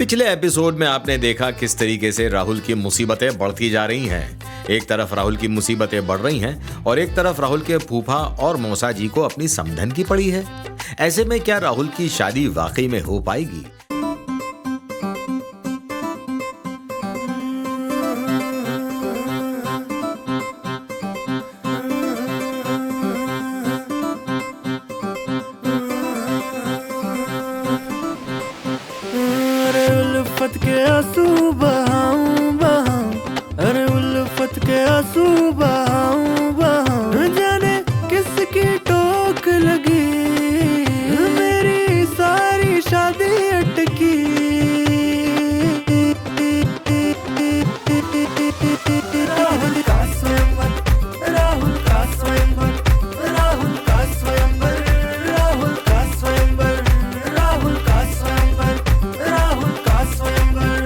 पिछले एपिसोड में आपने देखा किस तरीके से राहुल की मुसीबतें बढ़ती जा रही हैं। एक तरफ राहुल की मुसीबतें बढ़ रही हैं और एक तरफ राहुल के फूफा और मौसा जी को अपनी समधन की पड़ी है। ऐसे में क्या राहुल की शादी वाकई में हो पाएगी? उल्फत के आंसू बहाऊं बहाऊं, अरे उल्फत के आंसू बहाऊं बहाऊं, जाने किसकी टोक लगी मेरी सारी शादी अटकी। राहुल का स्वयंवर, राहुल का स्वयंवर, राहुल का स्वयंवर, राहुल का स्वयंवर, राहुल का स्वयंवर, राहुल का स्वयंवर।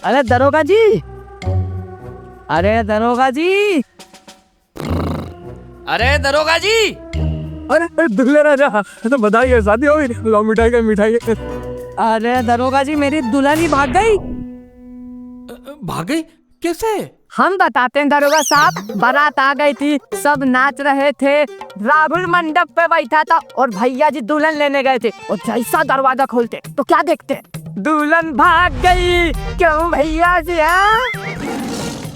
अरे दरोगा जी, अरे दरोगा जी, अरे दरोगा जी, अरे दुल्हे राजा, तो बताइए शादी हो गई? लाओ मिठाई का मिठाई। अरे दरोगा जी, मेरी दुल्हन ही भाग गई। भाग गई? कैसे? हम बताते हैं दरोगा साहब। बारात आ गई थी, सब नाच रहे थे, राहुल मंडप पे बैठा था और भैया जी दुल्हन लेने गए थे और जैसा दरवाजा खोलते तो क्या देखते, दुल्हन भाग गई। क्यों भैया जी?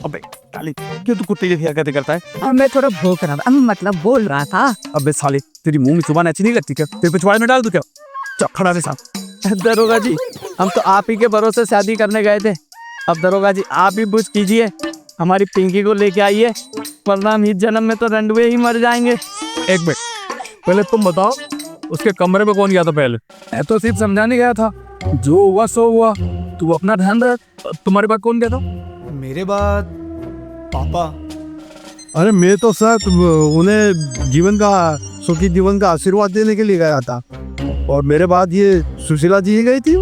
अबे साली, क्यों तू कुत्ते जैसी हरकतें करता है? अब मैं थोड़ा भूख रहा था, मतलब बोल रहा था। अबे साले, तेरी मुंह में जुबान अच्छी नहीं लगती क्या? तेरे पिछवाड़े में डाल दूं क्या? चखड़ा से साहब। दरोगा जी, हम तो आप ही के भरोसे शादी करने गए थे। अब दरोगा जी आप ही बुझ कीजिए, हमारी पिंकी को लेके आइए, वरना हम इस जन्म में तो रंडुए ही मर जाएंगे। एक मिनट, पहले तुम बताओ, उसके कमरे में कौन गया था? पहले मैं तो सिर्फ समझाने गया था, जो हुआ सो हुआ, तू अपना ध्यान रख। तुम्हारे बाद कौन गया था? मेरे बाद पापा। अरे मैं तो सर उन्हें जीवन का, सुखी जीवन का आशीर्वाद देने के लिए गया था, और मेरे बाद ये सुशीला जी ही गई थी।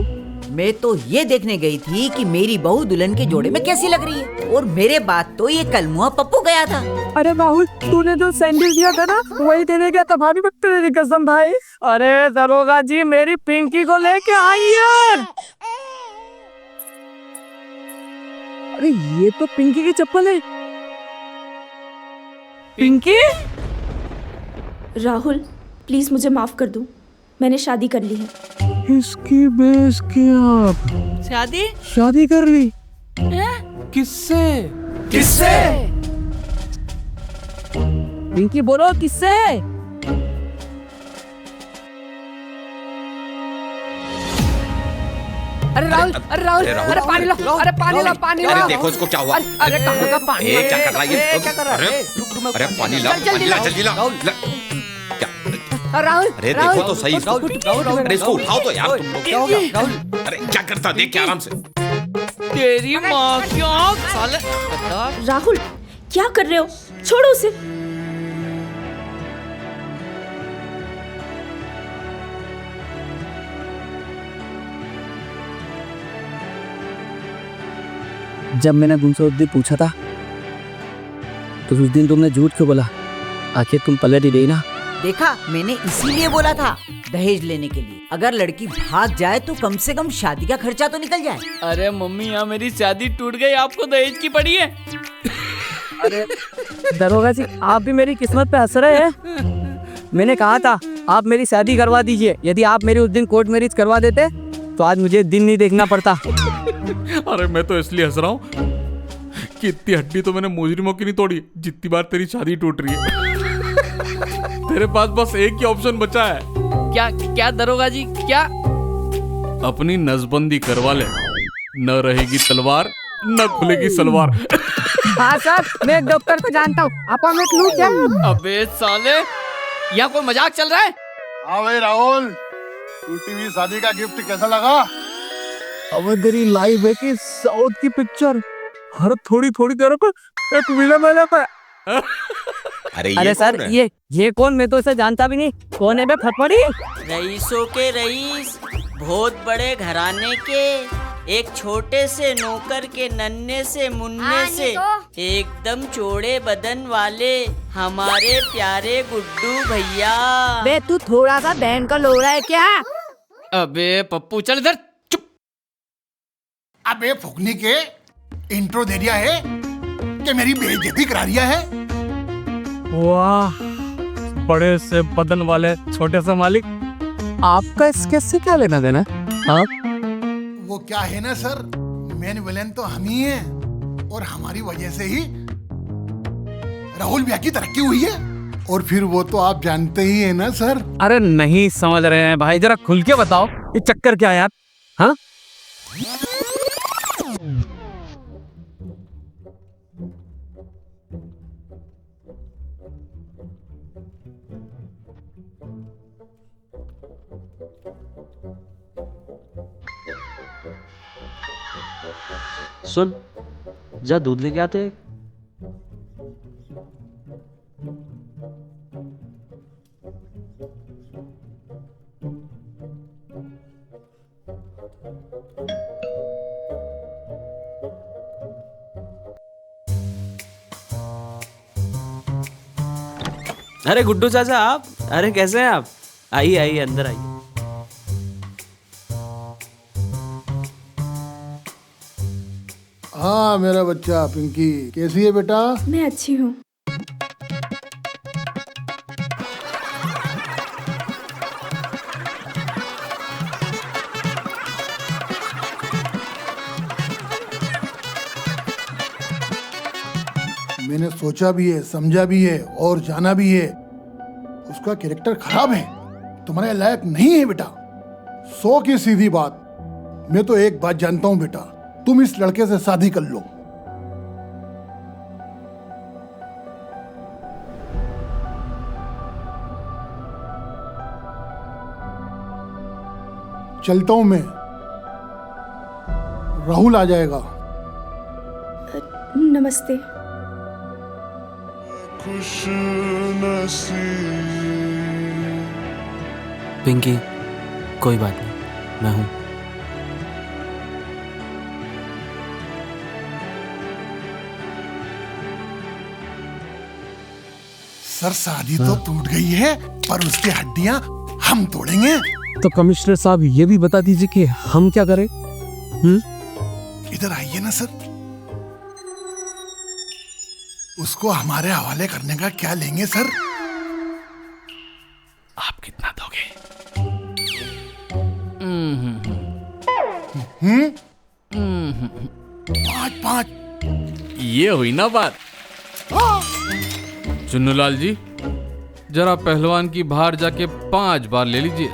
मैं तो ये देखने गई थी कि मेरी बहू दुल्हन के जोड़े में कैसी लग रही है, और मेरे बाद तो ये कलमुआ पप्पू गया था। अरे राहुल, तूने जो सैंडल दिया था ना, वही देने गया था। भाभी तेरी कसम भाई। अरे दरोगा जी, मेरी पिंकी को लेके आइए। अरे ये तो पिंकी की चप्पल है। पिंकी? राहुल प्लीज मुझे माफ कर दो, मैंने शादी कर ली है। इसकी बेस की आप शादी कर ली? किससे? किससे? पिंकी बोलो किससे? अरे राहुल, अरे राहुल, अरे पानी लो, अरे पानी लो, पानी लो। अरे देखो इसको क्या हुआ? अरे कहाँ का पानी? क्या कर रहा है ये? क्या कर रहा है? अरे पानी ला, जल्दी ला। जल्दी ला। क्या? राहुल, अरे देखो तो सही। अरे इसको उठाओ तो यार तुम लोग। क्या होगा? राहुल, अरे क्या करता, देख के आराम से। तेरी माँ की आँख साले। राहुल क्या कर रहे हो? छोड़ो उसे। जब मैंने तुमसे उस दिन पूछा था तो उस दिन तुमने झूठ क्यों बोला? आखिर तुम पलट ही रही ना। देखा, मैंने इसीलिए बोला था, दहेज लेने के लिए। अगर लड़की भाग जाए तो कम से कम शादी का खर्चा तो निकल जाए। अरे मम्मी, यहाँ मेरी शादी टूट गई, आपको दहेज की पड़ी है। अरे दरोगा जी, आप भी मेरी किस्मत पे हंस रहे हैं। मैंने कहा था आप मेरी शादी करवा दीजिए। यदि आप मेरी उस दिन कोर्ट मैरिज करवा देते तो आज मुझे दिन नहीं देखना पड़ता। अरे मैं तो इसलिए हंस रहा हूँ कि इतनी हड्डी तो मैंने मुजरिमों की नहीं तोड़ी जितनी बार तेरी शादी टूट रही है। तेरे पास बस एक ही ऑप्शन बचा है। क्या क्या दरोगा जी, क्या? अपनी नसबंदी करवा ले, न रहेगी तलवार न खुलेगी सलवार। हाँ सर, मैं एक डॉक्टर को जानता हूँ, अपॉइंटमेंट लूं क्या? अबे साले, यहाँ कोई मजाक चल रहा है? हाँ भाई राहुल, टूटी हुई शादी का गिफ्ट कैसा लगा? अब तेरी लाइफ है कि साउथ की पिक्चर, हर थोड़ी थोड़ी देर को एक विलन आ जाता है। अरे सर, ये कौन? मैं तो इसे जानता भी नहीं। कौन है बे फटफड़ी? रईसों के रईस बहुत बड़े घराने के एक छोटे से नौकर के नन्हे से मुन्ने से एकदम चौड़े बदन वाले हमारे प्यारे गुड्डू भैया। बे तू थोड़ा सा बहन का लो रहा है क्या? अबे पप्पू चल इधर, चुप। अबे फुकनी के इंट्रो दे दिया है कि मेरी बेइज्जती करा दिया है। वाह, बड़े से बदन वाले छोटे से मालिक, आपका इसके से क्या लेना देना? हाँ, वो क्या है ना सर, मेन विलेन तो हम ही हैं और हमारी वजह से ही राहुल भैया की तरक्की हुई है। और फिर वो तो आप जानते ही है ना सर। अरे नहीं समझ रहे हैं भाई, जरा खुल के बताओ ये चक्कर क्या है यार? हाँ, सुन, जा दूध लेके आते हैं। अरे गुड्डू चाचा आप, अरे कैसे हैं आप? आइए आइए अंदर आइए। हाँ मेरा बच्चा पिंकी, कैसी है बेटा? मैं अच्छी हूँ। मैंने सोचा भी है, समझा भी है और जाना भी है, उसका कैरेक्टर खराब है, तुम्हारे लायक नहीं है बेटा। 100 की सीधी बात, मैं तो एक बात जानता हूँ बेटा, तुम इस लड़के से शादी कर लो। चलता हूं मैं, राहुल आ जाएगा। नमस्ते। पिंकी, कोई बात नहीं, मैं हूं। सर शादी तो टूट गई है, पर उसकी हड्डियां हम तोड़ेंगे। तो कमिश्नर साहब ये भी बता दीजिए कि हम क्या करें? इधर आइए ना सर। उसको हमारे हवाले करने का क्या लेंगे सर? आप कितना दोगे? 5-5। ये हुई ना बात। चुन्नूलाल जी, जरा पहलवान की बाहर जाके 5 बार ले लीजिए।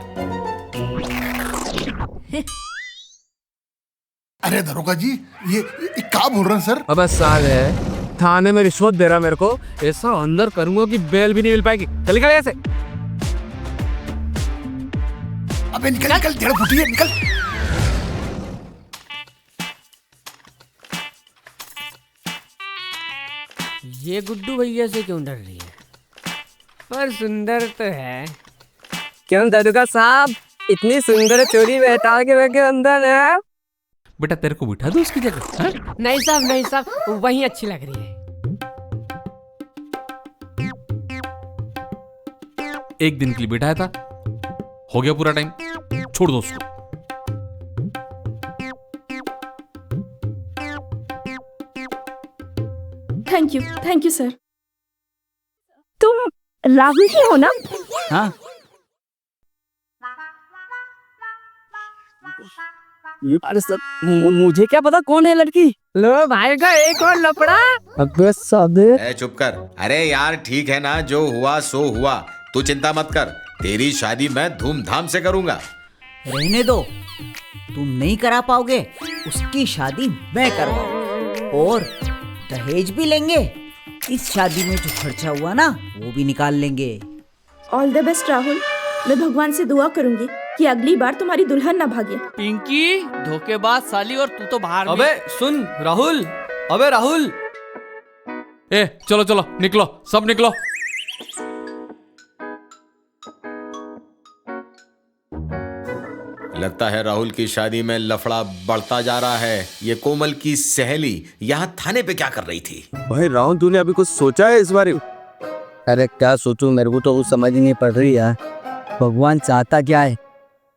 अरे दरोगा जी, ये क्या बोल रहे हैं सर? अबे साले, थाने में रिश्वत दे रहा मेरे को, ऐसा अंदर करूंगा कि बेल भी नहीं मिल पाएगी। चल निकल ऐसे। अबे निकल निकल, डेढ़ फुटी है, निकल। ये गुड्डू भैया से क्यों डर रही है? पर सुंदर तो है। क्यों दरोगा साहब, इतनी सुंदर चोरी बैठा के अंदर है? बेटा तेरे को बिठा दो उसकी जगह। हाँ? नहीं साहब, नहीं साहब, वही अच्छी लग रही है। एक दिन के लिए बिठाया था, हो गया पूरा टाइम, छोड़ दो उसको। Thank you sir. तुम राहुल ही हो ना? हाँ, अरे सर, मुझे क्या पता कौन है लड़की। लो भाई का एक और लफड़ा। अबे सादे, चुप कर। अरे यार ठीक है ना, जो हुआ सो हुआ, तू चिंता मत कर, तेरी शादी मैं धूमधाम से करूंगा। रहने दो, तुम नहीं करा पाओगे, उसकी शादी मैं करवाऊं और दहेज भी लेंगे। इस शादी में जो खर्चा हुआ ना, वो भी निकाल लेंगे। All the best Rahul. मैं भगवान से दुआ करूंगी कि अगली बार तुम्हारी दुल्हन ना भागे। पिंकी धोखेबाज साली, और तू तो बाहर। अबे सुन राहुल, अबे राहुल। ए चलो चलो, निकलो, सब निकलो। लगता है राहुल की शादी में लफड़ा बढ़ता जा रहा है। ये कोमल की सहेली यहाँ थाने पे क्या कर रही थी? भाई राहुल, तूने अभी कुछ सोचा है इस बारे में? अरे क्या सोचूं, मेरे को तो कुछ समझ ही नहीं पड़ रही यार। भगवान चाहता क्या है?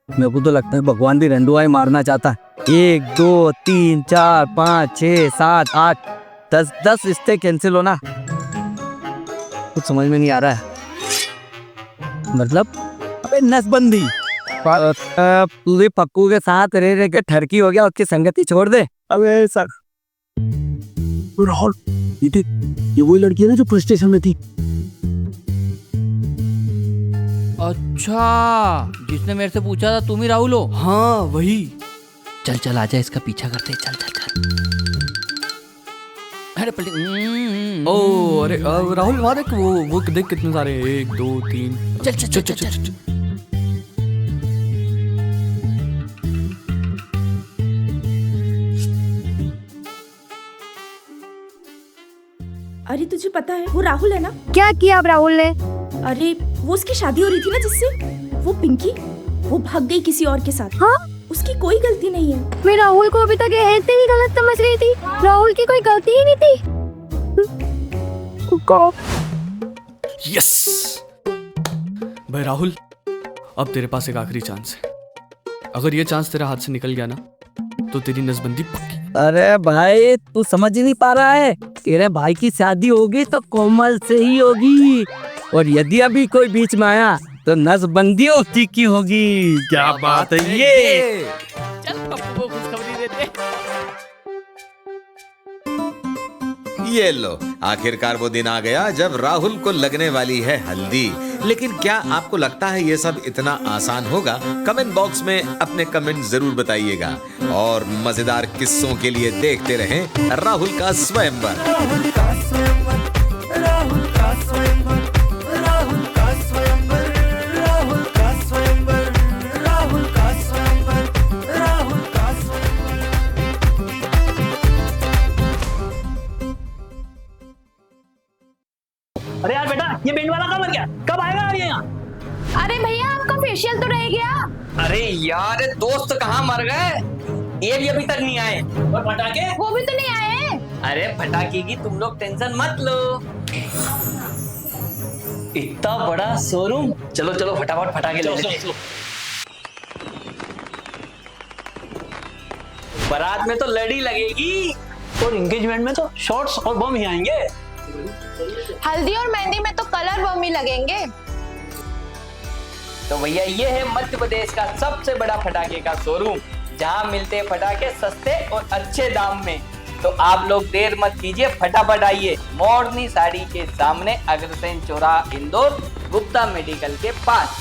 मेरे को तो लगता है भगवान भी रंडुआई मारना चाहता है। 1 2 3 4 5 6 7 8 10 रिश्ते कैंसिल होना, कुछ समझ में नहीं आ रहा है। मतलब अबे नसबंदी, पूरे पक्कू के साथ रह रह के ठरकी हो गया, उसकी संगति छोड़ दे। अबे सर राहुल, ये वही लड़की है ना जो पुलिस स्टेशन में थी? अच्छा, जिसने मेरे से पूछा था तुम ही राहुल हो? हाँ वही। चल चल आजा, इसका पीछा करते। चल चल चल। अरे पलटी। ओ अरे राहुल, वहाँ देख, वो देख कितने सारे हैं। 1 2 3। चल चल चल चल चल। अरे तुझे पता है वो राहुल है ना? क्या किया अब राहुल ने? अरे वो उसकी शादी हो रही थी ना जिससे, वो पिंकी, वो भाग गई किसी और के साथ। हाँ? उसकी कोई गलती नहीं है। मैं राहुल को अभी तक ऐसे ही गलत समझ रही थी। राहुल की कोई गलती ही नहीं थी। यस भाई राहुल, अब तेरे पास एक आखिरी चांस है। अगर ये चांस तेरा हाथ से निकल गया ना तो तेरी नसबंदी पक्की। अरे भाई तू समझ ही नहीं पा रहा है, तेरे भाई की शादी होगी तो कोमल से ही होगी, और यदि अभी कोई बीच में आया तो नसबंदी उसी की होगी। क्या बात है ये? चल पप्पू को खुशखबरी देते। ये लो, आखिरकार वो दिन आ गया जब राहुल को लगने वाली है हल्दी। लेकिन क्या आपको लगता है ये सब इतना आसान होगा? कमेंट बॉक्स में अपने कमेंट जरूर बताइएगा, और मजेदार किस्सों के लिए देखते रहें राहुल का स्वयंवर। अरे यार बेटा, ये पेंट वाला कब आ गया? कब आएगा ये यहाँ? अरे भैया आपका फेशियल तो रह गया। अरे यार, दोस्त कहाँ मर गए? ये भी अभी तक नहीं आए। और पटाखे? वो भी तो नहीं आए। अरे पटाखे की तुम लोग टेंशन मत लो। इतना बड़ा शोरूम, चलो चलो फटाफट पटाखे ले लेते हैं। बारात में तो लड़ी लगेगी, और एंगेजमेंट में तो शॉट्स और बम ही आएंगे। हल्दी और मेहंदी में तो कलर बम ही लगेंगे। तो भैया ये है मध्य प्रदेश का सबसे बड़ा पटाखे का शोरूम, जहां मिलते हैं पटाखे सस्ते और अच्छे दाम में। तो आप लोग देर मत कीजिए, फटाफट आइए मोरनी साड़ी के सामने, अग्रसेन चौराहा, इंदौर, गुप्ता मेडिकल के पास।